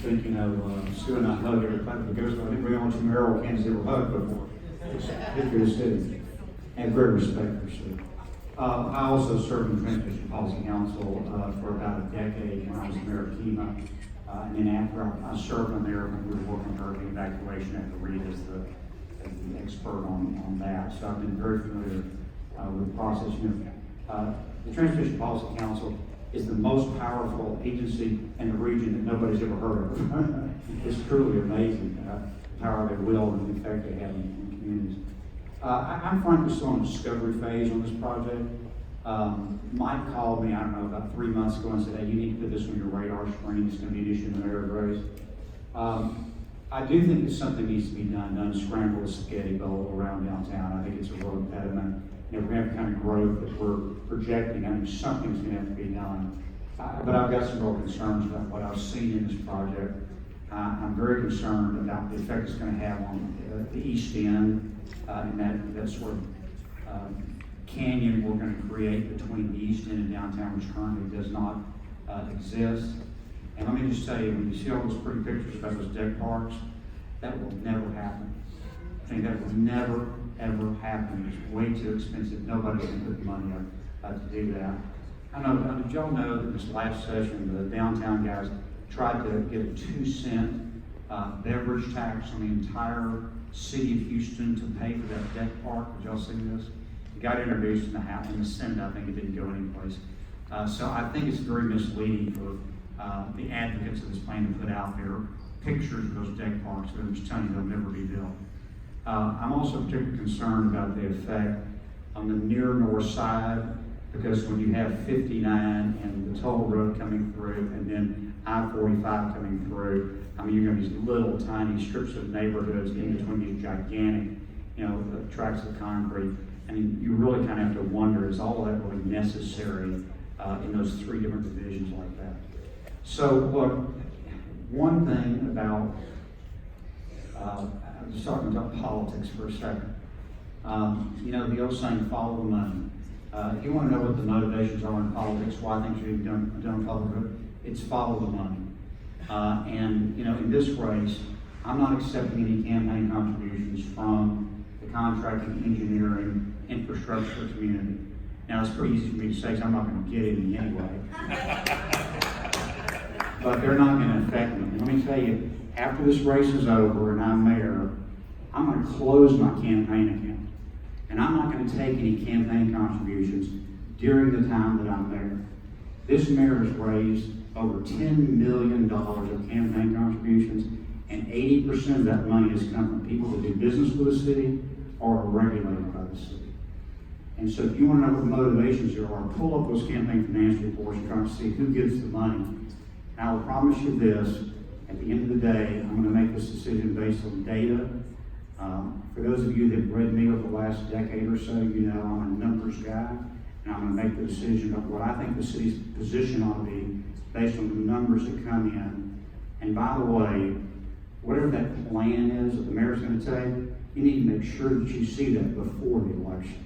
thinking of Sue and I hug everybody because I think we all went to Mayoral, Kansas, ever hugged before. It's history of the city. And great respect for Sue. I also served in the Transportation Policy Council for about a decade when I was mayor of Kima. And then after I served on there, we were working on hurricane evacuation at the Reed as the expert on that. So I've been very familiar with the process. The Transportation Policy Council is the most powerful agency in the region that nobody's ever heard of. It's truly amazing the power they will and the effect they have in communities. I'm frankly still in the discovery phase on this project. Mike called me, I don't know, about 3 months ago and said, hey, you need to put this on your radar screen. It's going to be an issue in the mayor's race. I do think that something needs to be done to unscramble the spaghetti bowl around downtown. I think it's a real impediment. We have the kind of growth that we're projecting. I think something's going to have to be done. But I've got some real concerns about what I've seen in this project. I'm very concerned about the effect it's going to have on the east end and that sort of canyon we're going to create between the east end and downtown, which currently does not exist. And let me just tell you, when you see all those pretty pictures about those deck parks, that will never happen. I think that will never, ever happen. It's way too expensive. Nobody can put the money up to do that. I know, did y'all know that this last session, the downtown guys tried to get a 2-cent beverage tax on the entire city of Houston to pay for that deck park? Did y'all see this? It got introduced in the House, in the Senate. I think it didn't go anyplace. So I think it's very misleading for the advocates of this plan to put out there pictures of those deck parks, but I'm just telling you they'll never be built. I'm also particularly concerned about the effect on the near north side, because when you have 59 and the toll road coming through and then I-45 coming through, I mean, you're going to have these little tiny strips of neighborhoods in between these gigantic, tracts of concrete. I mean, you really kind of have to wonder, is all of that really necessary in those 3 different divisions like that? So, look, one thing about, I'm just talking about politics for a second. The old saying, follow the money. If you want to know what the motivations are in politics, why things are being done publicly, it's follow the money. In this race, I'm not accepting any campaign contributions from the contracting, engineering, infrastructure community. Now, it's pretty easy for me to say because I'm not going to get any anyway. But they're not going to affect me. Let me tell you, after this race is over and I'm mayor, I'm going to close my campaign account. And I'm not going to take any campaign contributions during the time that I'm mayor. This mayor has raised over $10 million of campaign contributions, and 80% of that money has come from people that do business with the city or are regulated by the city. And so if you want to know what the motivations are, pull up those campaign finance reports and try to see who gives the money. And I will promise you this, at the end of the day, I'm going to make this decision based on data. For those of you that have read me over the last decade or so, you know I'm a numbers guy, and I'm going to make the decision of what I think the city's position ought to be based on the numbers that come in. And by the way, whatever that plan is that the mayor's going to take, you need to make sure that you see that before the election.